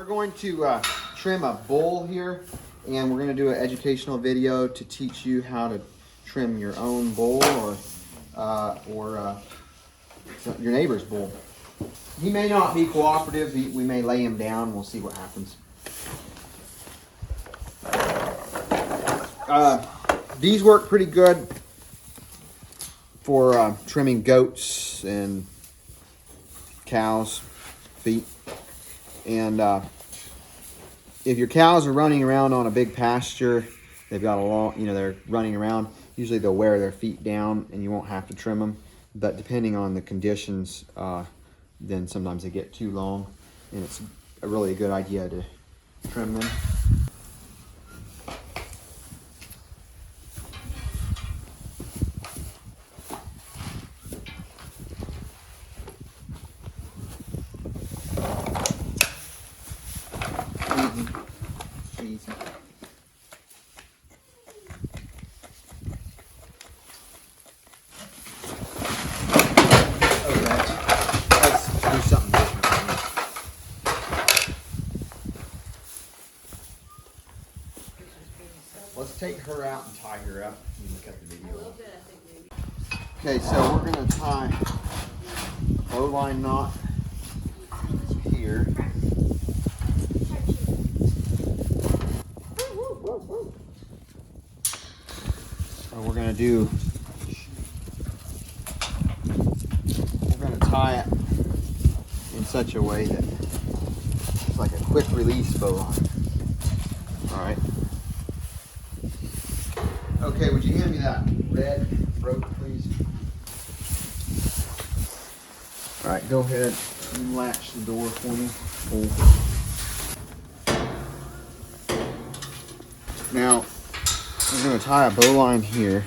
going to trim a bull here, and we're going to do an educational video to teach you how to trim your own bull or your neighbor's bull. He may not be cooperative. We may lay him down. We'll see what happens. These work pretty good for trimming goats and cows' feet. And if your cows are running around on a big pasture, they've got a long, they're running around, usually they'll wear their feet down and you won't have to trim them. But depending on the conditions, then sometimes they get too long, and it's a really good idea to trim them. Easy. Let's do something different. Let's take her out and tie her up. You can cut the video off. Okay, so we're going to tie a bowline knot here. We're going to tie it in such a way that it's like a quick release bowline. All right. Okay, would you hand me that red rope, please? All right, go ahead and latch the door for me. Now, we're going to tie a bowline here.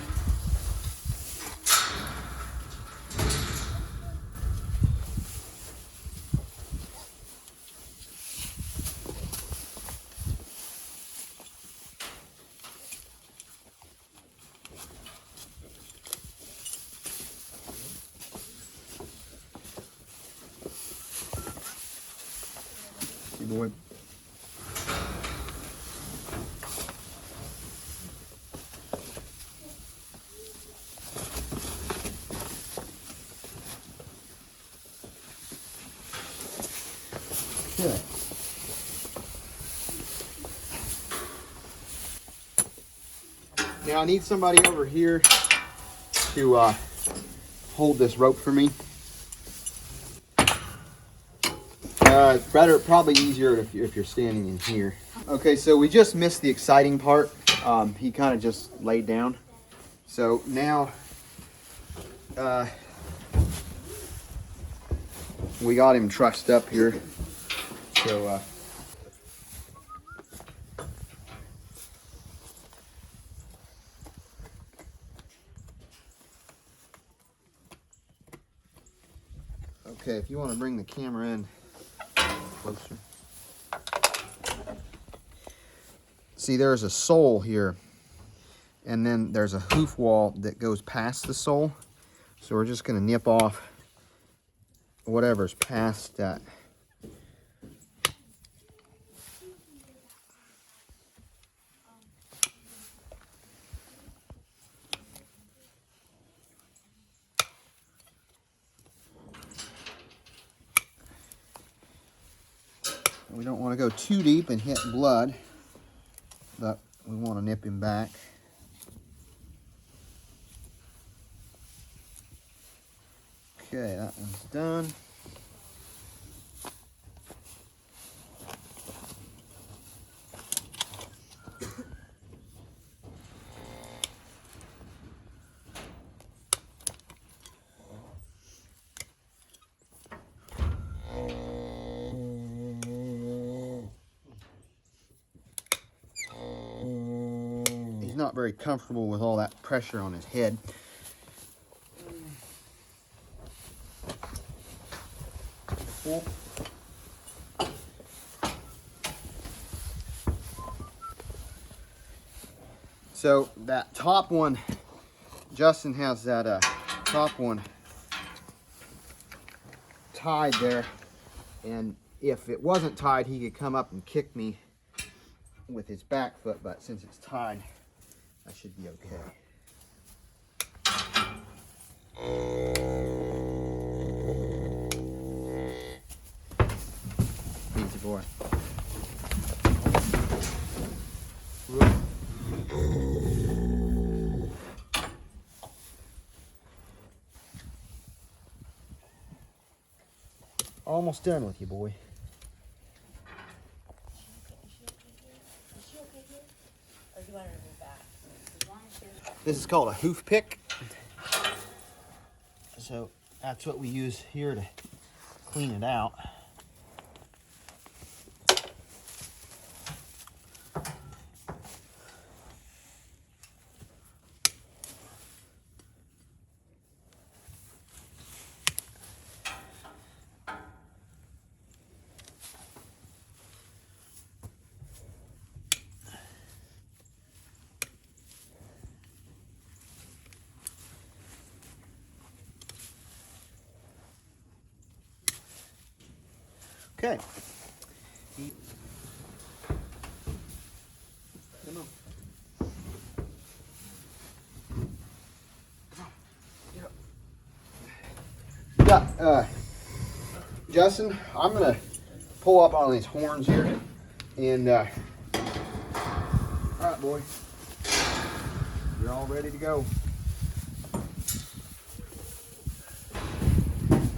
See, boy. Okay. Now I need somebody over here to hold this rope for me. Probably easier if you're standing in here. Okay, so we just missed the exciting part. He kind of just laid down. So now we got him trussed up here. So okay, if you want to bring the camera in closer. See, there's a sole here, and then there's a hoof wall that goes past the sole. So we're just going to nip off whatever's past that. We don't want to go too deep and hit blood, but we want to nip him back. Okay, that one's done. Not very comfortable with all that pressure on his head. So that top one, Justin has that top one tied there, and if it wasn't tied, he could come up and kick me with his back foot, but since it's tied, I should be okay. Easy boy. Almost done with you, boy. This is called a hoof pick. So that's what we use here to clean it out. Okay. Come on. Get up. Yeah, Justin, I'm gonna pull up on these horns here, and all right, boy, you're all ready to go.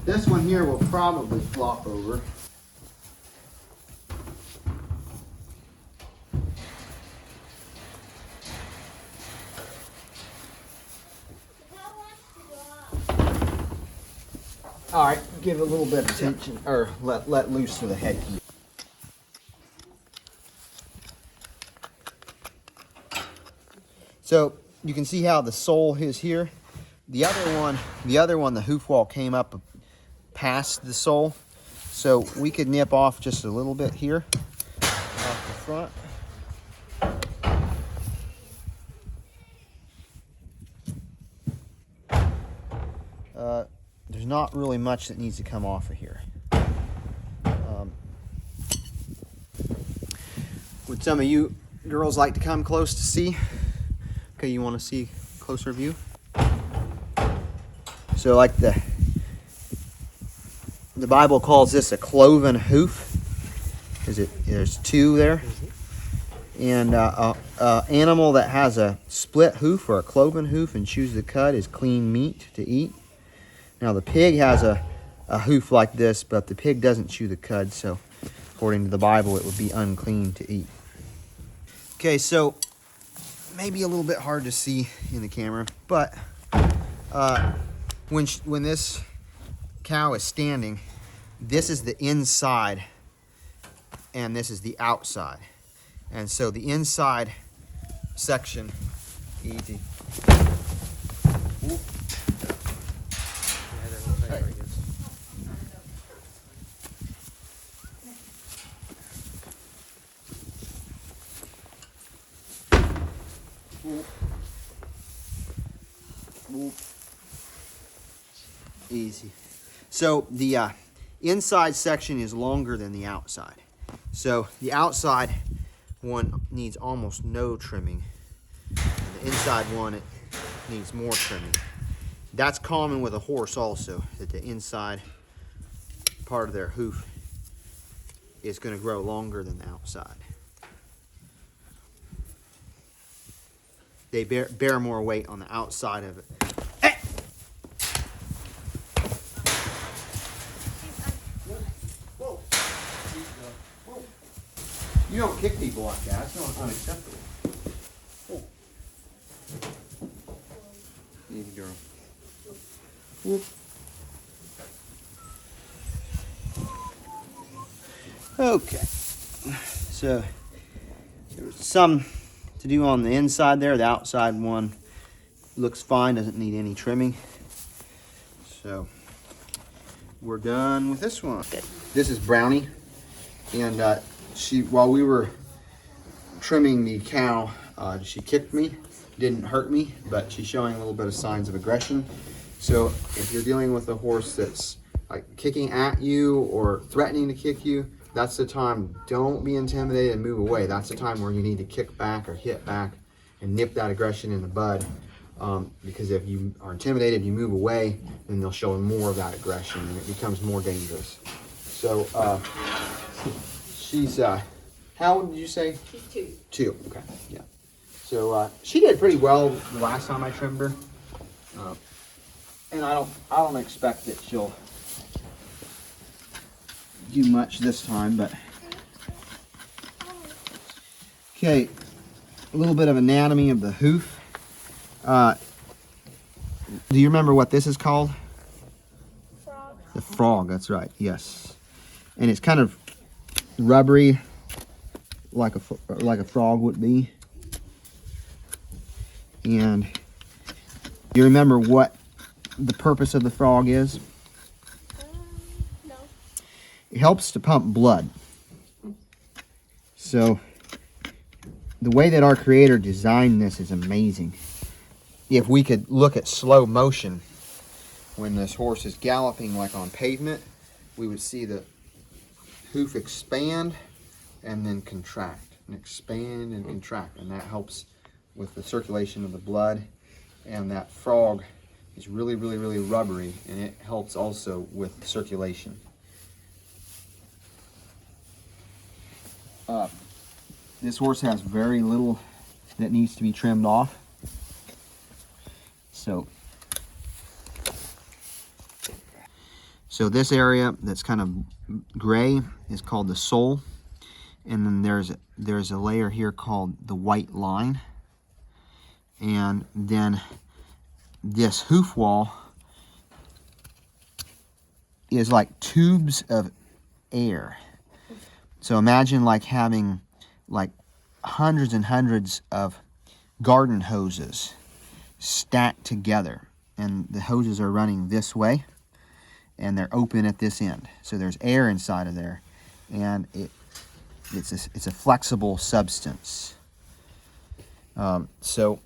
This one here will probably flop over. All right, give it a little bit of tension, or let loose to the head key. So you can see how the sole is here. The other one, the hoof wall came up past the sole, so we could nip off just a little bit here off the front. There's not really much that needs to come off of here. Would some of you girls like to come close to see? Okay, you want to see closer view? So like the Bible calls this a cloven hoof. There's two there. And animal that has a split hoof or a cloven hoof and chews the cud is clean meat to eat. Now the pig has a hoof like this, but the pig doesn't chew the cud, so according to the Bible, it would be unclean to eat. Okay, so maybe a little bit hard to see in the camera, but when this cow is standing, this is the inside and this is the outside. And so the inside section, easy. Easy. So the inside section is longer than the outside. So the outside one needs almost no trimming. The inside one, it needs more trimming. That's common with a horse also, that the inside part of their hoof is going to grow longer than the outside. They bear more weight on the outside of it. Hey! Whoa. Whoa. You don't kick people like that. It's not unacceptable. Whoa. Easy girl. Whoop. Okay. So there's some to do on the inside there. The outside one looks fine, doesn't need any trimming. So we're done with this one. This is Brownie, and while we were trimming the cow, she kicked me. Didn't hurt me, but she's showing a little bit of signs of aggression. So if you're dealing with a horse that's like kicking at you or threatening to kick you, that's the time. Don't be intimidated and move away. That's the time where you need to kick back or hit back and nip that aggression in the bud. Because if you are intimidated, you move away, then they'll show more of that aggression and it becomes more dangerous. So she's, how old did you say? She's 2. 2, okay, yeah. So she did pretty well the last time I trimmed her. And I don't expect that she'll do much this time, but okay, a little bit of anatomy of the hoof. Do you remember what this is called? Frog. The frog, that's right, yes. And it's kind of rubbery, like a frog would be. And you remember what the purpose of the frog is? No. It helps to pump blood. So the way that our creator designed this is amazing. If we could look at slow motion when this horse is galloping like on pavement, we would see the hoof expand and then contract, and expand and contract, and that helps with the circulation of the blood. And that frog is really, really, really rubbery, and it helps also with circulation. This horse has very little that needs to be trimmed off. So this area that's kind of gray is called the sole, and then there's a layer here called the white line, and then this hoof wall is like tubes of air. So imagine like having like hundreds and hundreds of garden hoses stacked together, and the hoses are running this way and they're open at this end, so there's air inside of there, and it's a flexible substance. So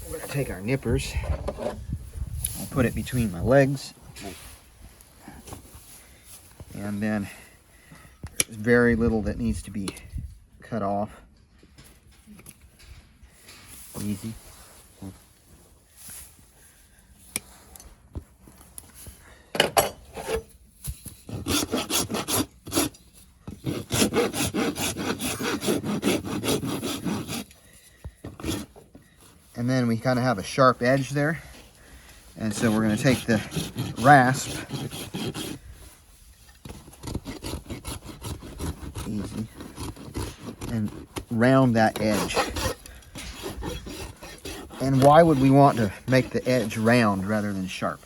we're gonna take our nippers, I'll put it between my legs, and then there's very little that needs to be cut off. Easy. And then we kind of have a sharp edge there, and so we're going to take the rasp, easy, and round that edge. And why would we want to make the edge round rather than sharp?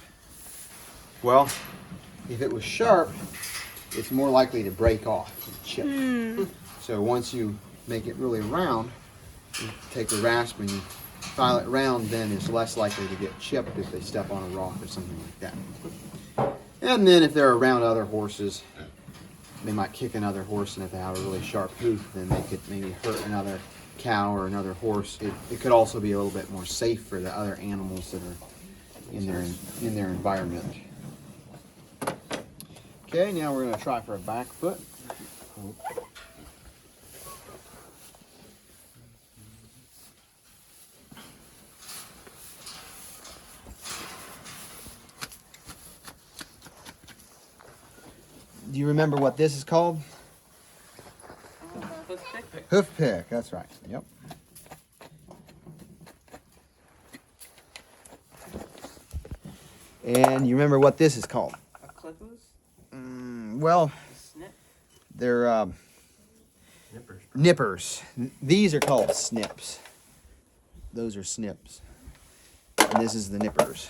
Well, if it was sharp, it's more likely to break off and chip. So once you make it really round, you take the rasp and you file it round, then it's less likely to get chipped if they step on a rock or something like that. And then if they're around other horses, they might kick another horse, and if they have a really sharp hoof, then they could maybe hurt another cow or another horse. It could also be a little bit more safe for the other animals that are in their environment. Okay, now we're going to try for a back foot. Do you remember what this is called? Hoof pick, that's right. Yep. And you remember what this is called? Well, they're nippers. These are called snips. Those are snips. And this is the nippers.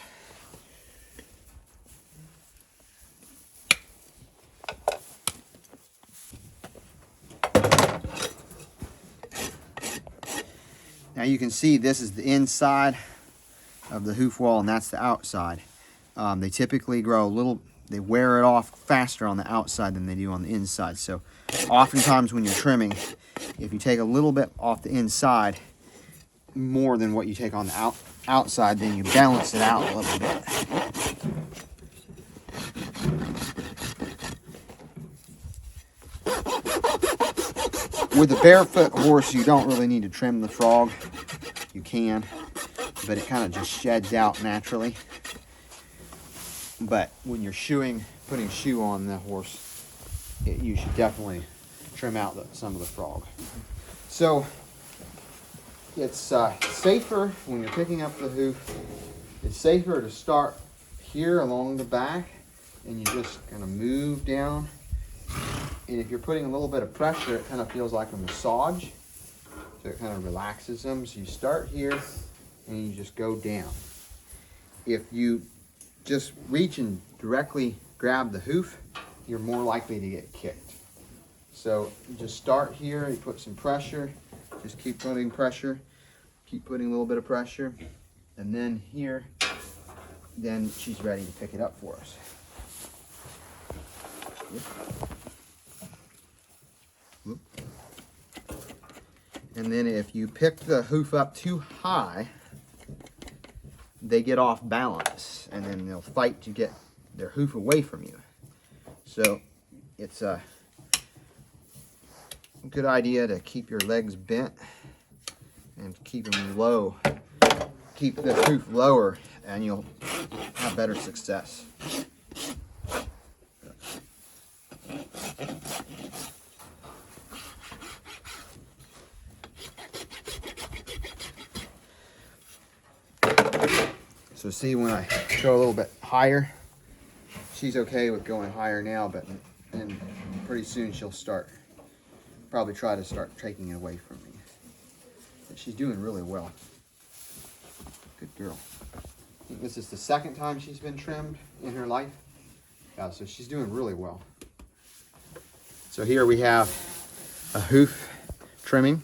Now you can see this is the inside of the hoof wall, and that's the outside. They typically grow a little, they wear it off faster on the outside than they do on the inside. So oftentimes when you're trimming, if you take a little bit off the inside, more than what you take on the outside, then you balance it out a little bit. With a barefoot horse, you don't really need to trim the frog. You can, but it kind of just sheds out naturally. But when you're putting shoe on the horse, you should definitely trim out some of the frog. So it's safer when you're picking up the hoof. It's safer to start here along the back, and you just kind of move down. And if you're putting a little bit of pressure, it kind of feels like a massage. So it kind of relaxes them. So you start here and you just go down. If you just reach and directly grab the hoof, you're more likely to get kicked. So you just start here, you put some pressure, just keep putting pressure, keep putting a little bit of pressure, and then here, then she's ready to pick it up for us. And then if you pick the hoof up too high, they get off balance, and then they'll fight to get their hoof away from you. So it's a good idea to keep your legs bent and keep them low. Keep the hoof lower, and you'll have better success. So see, when I go a little bit higher, she's okay with going higher now, but then pretty soon she'll probably try to start taking it away from me. But she's doing really well. Good girl. I think this is the second time she's been trimmed in her life. Yeah, so she's doing really well. So here we have a hoof trimming.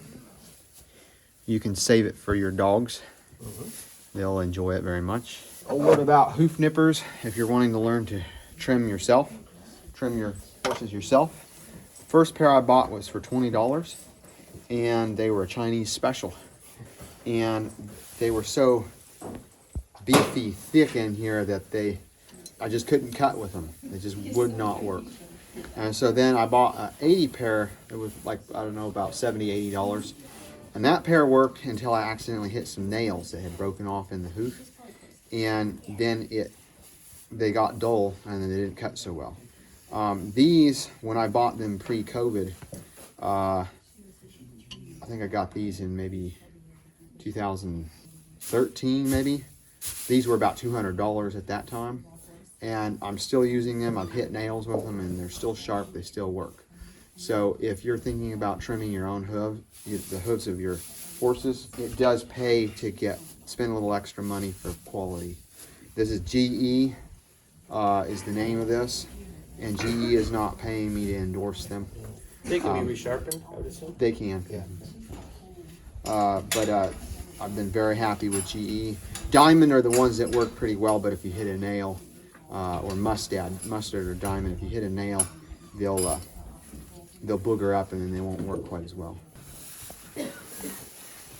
You can save it for your dogs. They'll enjoy it very much. A word about hoof nippers. If you're wanting to learn to trim your horses yourself. First pair I bought was for $20, and they were a Chinese special. And they were so beefy, thick in here that I just couldn't cut with them. They just would not work. And so then I bought an 80 pair. It was like, I don't know, about $70, $80. And that pair worked until I accidentally hit some nails that had broken off in the hoof. And then they got dull, and then they didn't cut so well. These, when I bought them pre-COVID, I think I got these in maybe 2013 maybe. These were about $200 at that time. And I'm still using them. I've hit nails with them, and they're still sharp. They still work. So if you're thinking about trimming your own the hooves of your horses, it does pay to spend a little extra money for quality. This is GE, is the name of this, and GE is not paying me to endorse them. They can be resharpened, I would assume. They can. Yeah. But I've been very happy with GE. Diamond are the ones that work pretty well, but if you hit a nail, or mustard or diamond, if you hit a nail, they'll booger up, and then they won't work quite as well.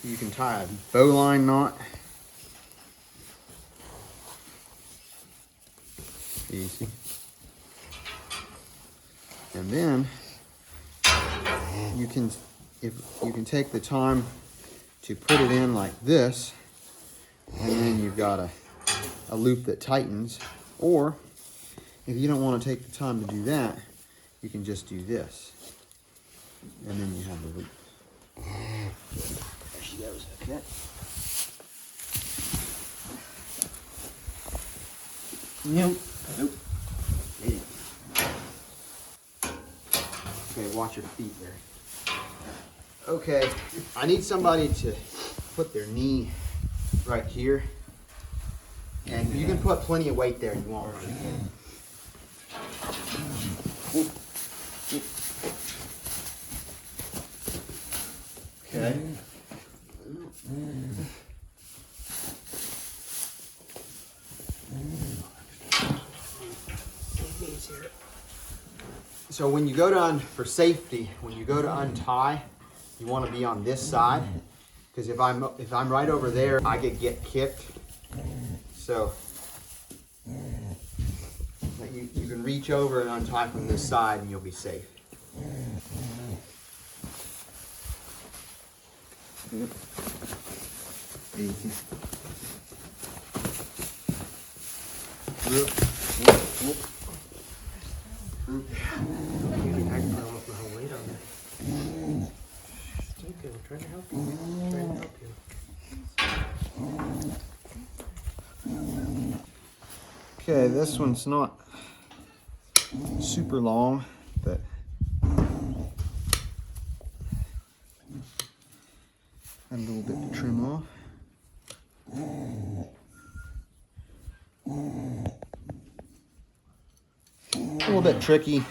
You can tie a bowline knot. Easy. And then you can take the time to put it in like this, and then you've got a loop that tightens. Or if you don't want to take the time to do that, you can just do this, and then you have the loop. There she goes. Okay. Nope. Okay, watch your feet there. Okay, I need somebody to put their knee right here. And you can put plenty of weight there if you want. Okay. So when you go to for safety, when you go to untie, you want to be on this side, because if I'm right over there, I could get kicked. So you can reach over and untie from this side, and you'll be safe. Easy. I can put almost my whole weight on there. It's okay, we're trying to help you. We're trying to help you. Okay, this one's not super long, but a little bit to trim off. A little bit tricky.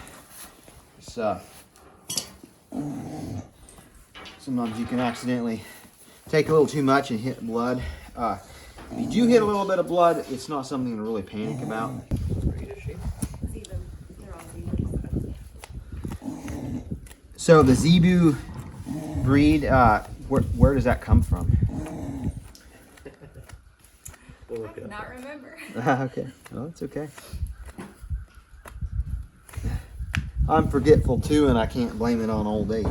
It's, sometimes you can accidentally take a little too much and hit blood. If you do hit a little bit of blood, it's not something to really panic about. So the Zebu breed, where does that come from? We'll look I it up. cannot remember. Okay, well, it's okay. I'm forgetful too, and I can't blame it on old age.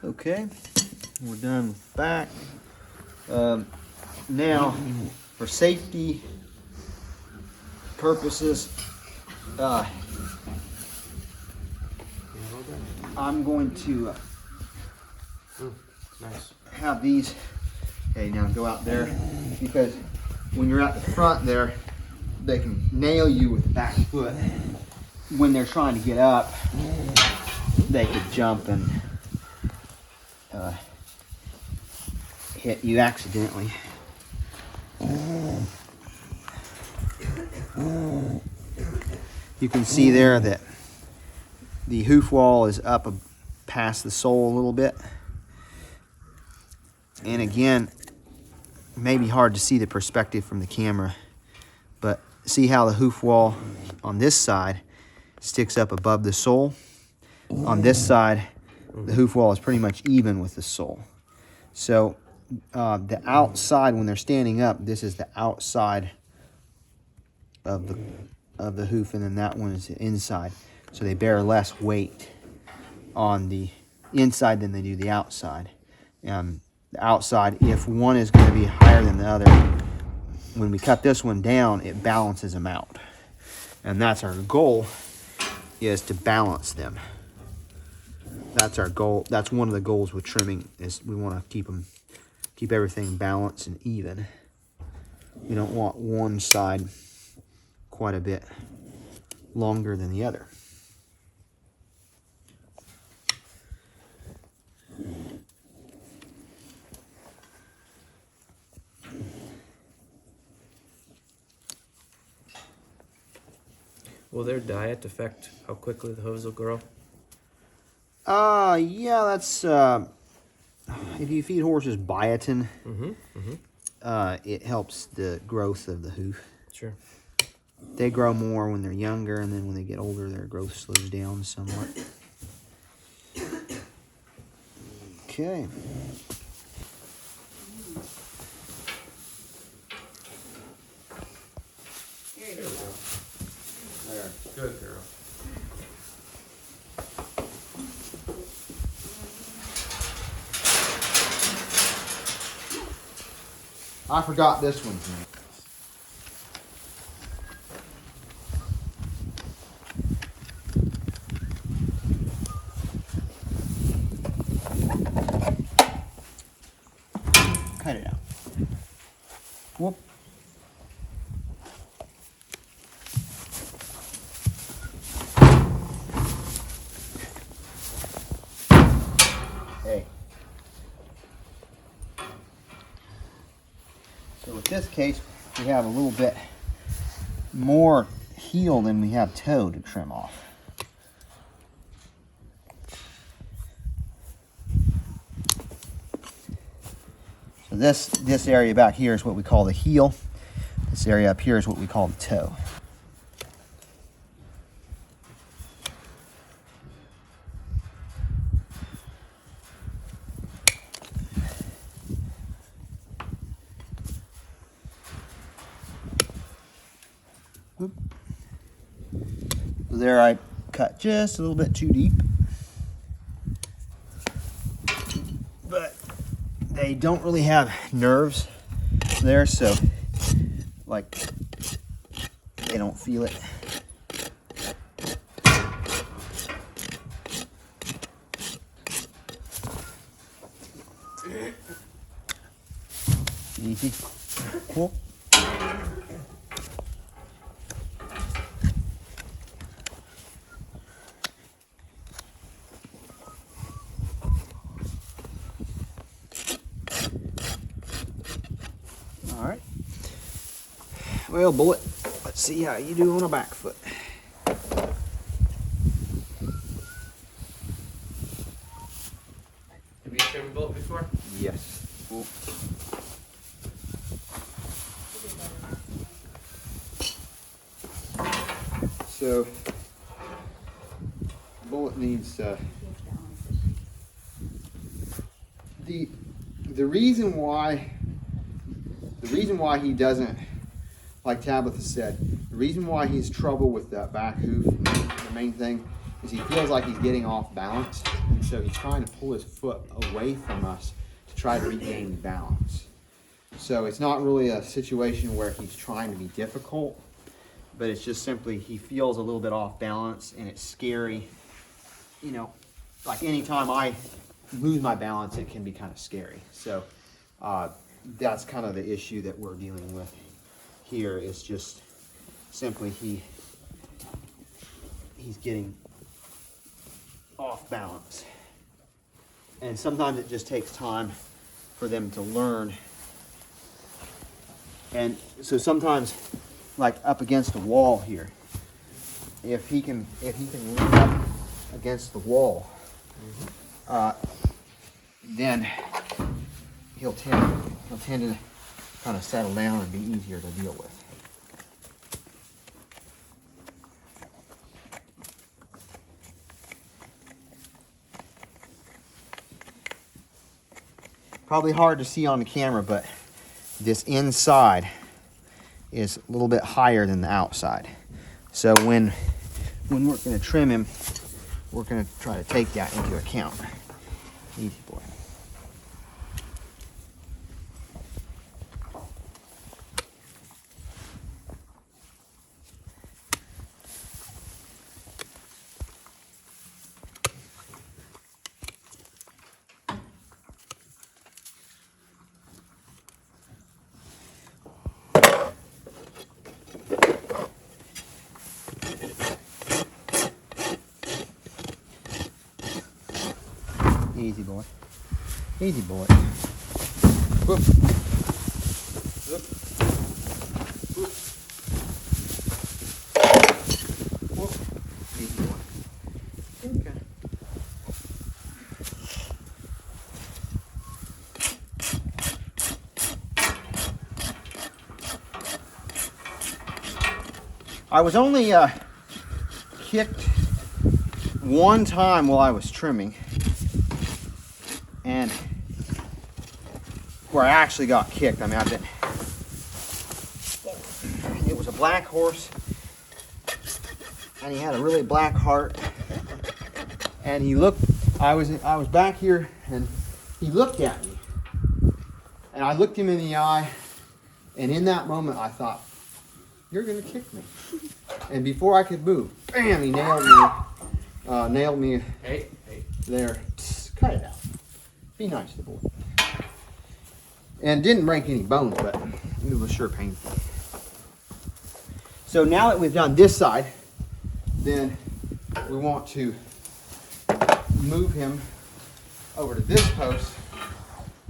Okay, we're done with the back. Now, for safety purposes, I'm going to Nice. have these. Okay, now go out there, because when you're at the front there, they can nail you with the back foot. When they're trying to get up, they could jump and hit you accidentally. You can see there that the hoof wall is up past the sole a little bit. And again, it may be hard to see the perspective from the camera, but see how the hoof wall on this side sticks up above the sole? On this side, the hoof wall is pretty much even with the sole. So the outside, when they're standing up, this is the outside of the hoof, and then that one is the inside. So they bear less weight on the inside than they do the outside. The outside, if one is going to be higher than the other, when we cut this one down, it balances them out. And that's our goal, is to balance them. That's our goal. That's one of the goals with trimming, is we want to keep everything balanced and even. We don't want one side quite a bit longer than the other. Will their diet affect how quickly the hooves will grow? Yeah, that's if you feed horses biotin, it helps the growth of the hoof. Sure. They grow more when they're younger, and then when they get older, their growth slows down somewhat. Okay. There you go. There. Good girl. I forgot this one. Cut it out. Whoop. Hey. So with this case, we have a little bit more heel than we have toe to trim off. So this area back here is what we call the heel. This area up here is what we call the toe. So there I cut just a little bit too deep. But they don't really have nerves there, so like they don't feel it. Easy. Cool. All right. Well, Bullet, let's see how you do on a back foot. Have you trimmed Bullet before? Yes. Cool. So, Bullet needs the reason why he doesn't, like Tabitha said, the reason why he's trouble with that back hoof, the main thing is he feels like he's getting off balance, and so he's trying to pull his foot away from us to try to regain balance. So it's not really a situation where he's trying to be difficult, but it's just simply he feels a little bit off balance, and it's scary. You know, like anytime I lose my balance, it can be kind of scary. So that's kind of the issue that we're dealing with here, is just simply he's getting off balance. And sometimes it just takes time for them to learn. And so sometimes, like up against the wall here, if he can lean up against the wall, then he'll tend to kind of settle down and be easier to deal with. Probably hard to see on the camera, but this inside is a little bit higher than the outside. So when we're going to trim him, we're going to try to take that into account. Easy boy. Easy boy. Easy boy. Whoop. Whoop. Whoop. Whoop. Easy boy. Okay. I was only kicked one time while I was trimming. And where I actually got kicked, I mean, it was a black horse, and he had a really black heart. And he looked, I was back here, and he looked at me, and I looked him in the eye, and in that moment I thought, "You're gonna kick me." And before I could move, bam! He nailed me Hey. there. Cut it out. Be nice to the boy. And didn't break any bones, but it was sure painful. So now that we've done this side, then we want to move him over to this post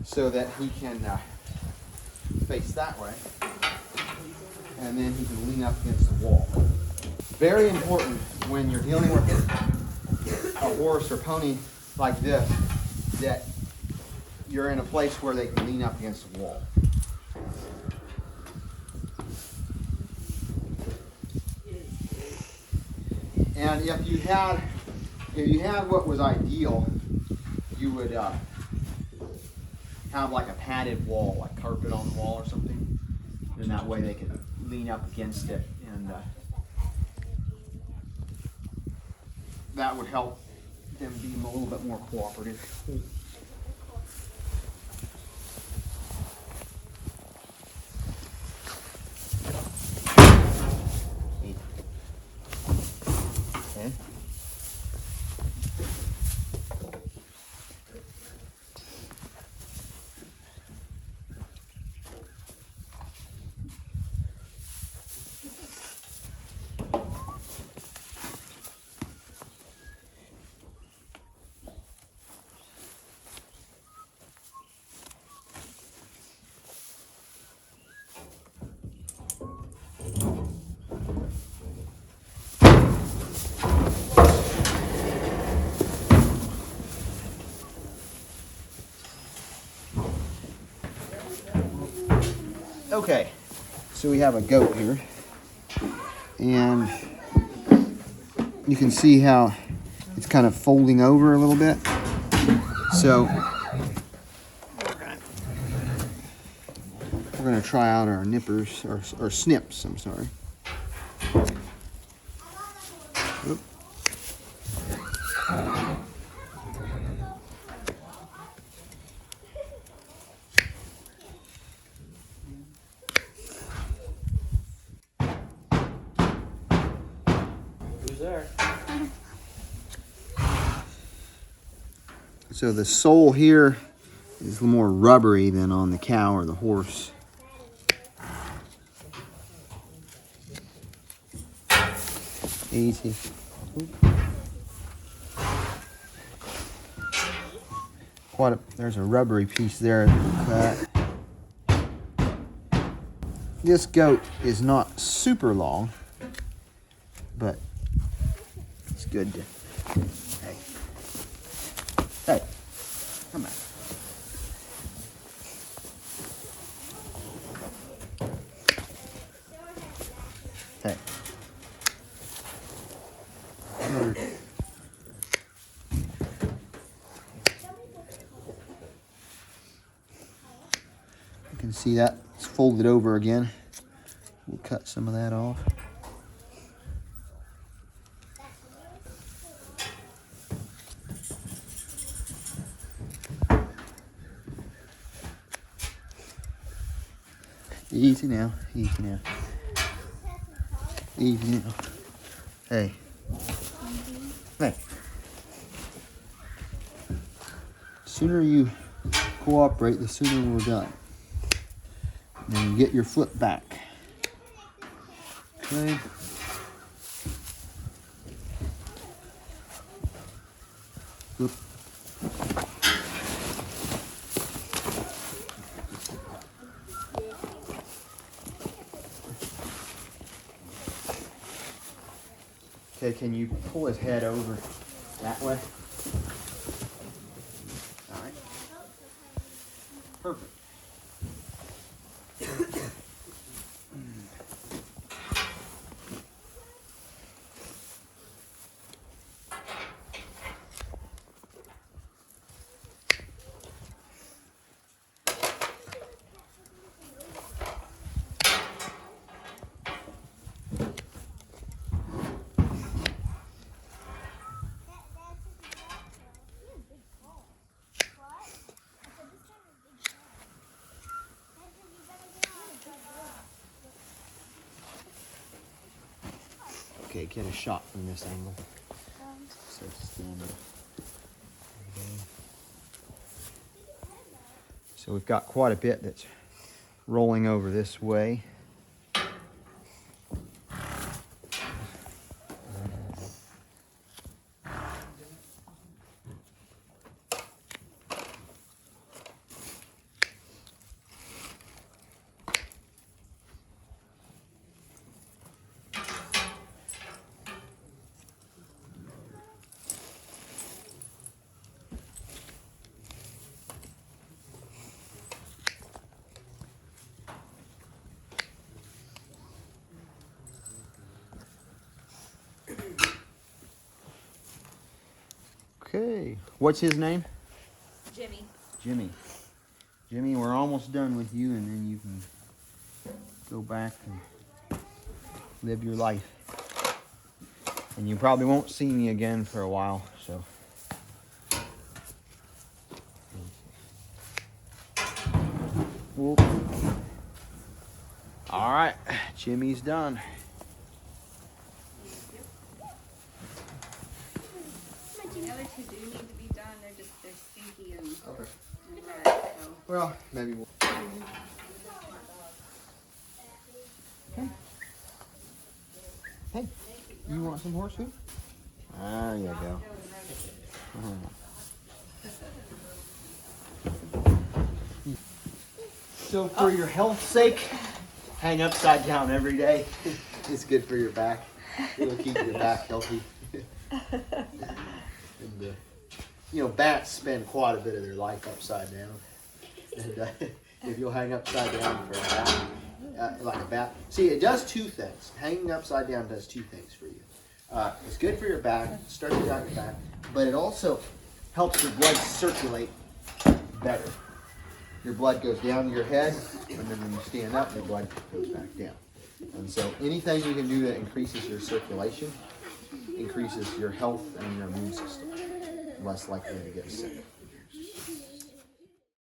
so that he can face that way. And then he can lean up against the wall. Very important when you're dealing with a horse or pony like this, that you're in a place where they can lean up against the wall. And if you had what was ideal, you would have like a padded wall, like carpet on the wall or something. And that way they could lean up against it and that would help them be a little bit more cooperative. Okay. Okay, so we have a goat here, and you can see how it's kind of folding over a little bit. So we're gonna try out our nippers, or snips, I'm sorry. Oop. Who's there? So the sole here is a little more rubbery than on the cow or the horse. Easy. There's a rubbery piece there that cut. This goat is not super long, but it's good to. Hey, come back. Hey. You can see that it's folded over again. We'll cut some of that off. Easy now, easy now. Easy now. Hey. Hey. The sooner you cooperate, the sooner we're done. Then you get your foot back. Okay. Oop. Okay, can you pull his head over that way? All right. Perfect. Okay, get a shot from this angle. So stand up. So we've got quite a bit that's rolling over this way. Okay, what's his name? Jimmy. Jimmy. Jimmy, we're almost done with you, and then you can go back and live your life. And you probably won't see me again for a while, so. Whoop. All right, Jimmy's done. The other two do need to be done. They're stinky and Okay. red. So. Well, maybe we'll. Hey, you want some horse food? There you go. So for your health's sake, hang upside down every day. It's good for your back. It'll keep your back healthy. And, you know, bats spend quite a bit of their life upside down. And if you'll hang upside down for a bat, like a bat. See, it does two things. Hanging upside down does two things for you. It's good for your back, stretches out your back, but it also helps your blood circulate better. Your blood goes down to your head, and then when you stand up, your blood goes back down. And so anything you can do that increases your circulation, increases your health and your immune system. Less likely to get sick.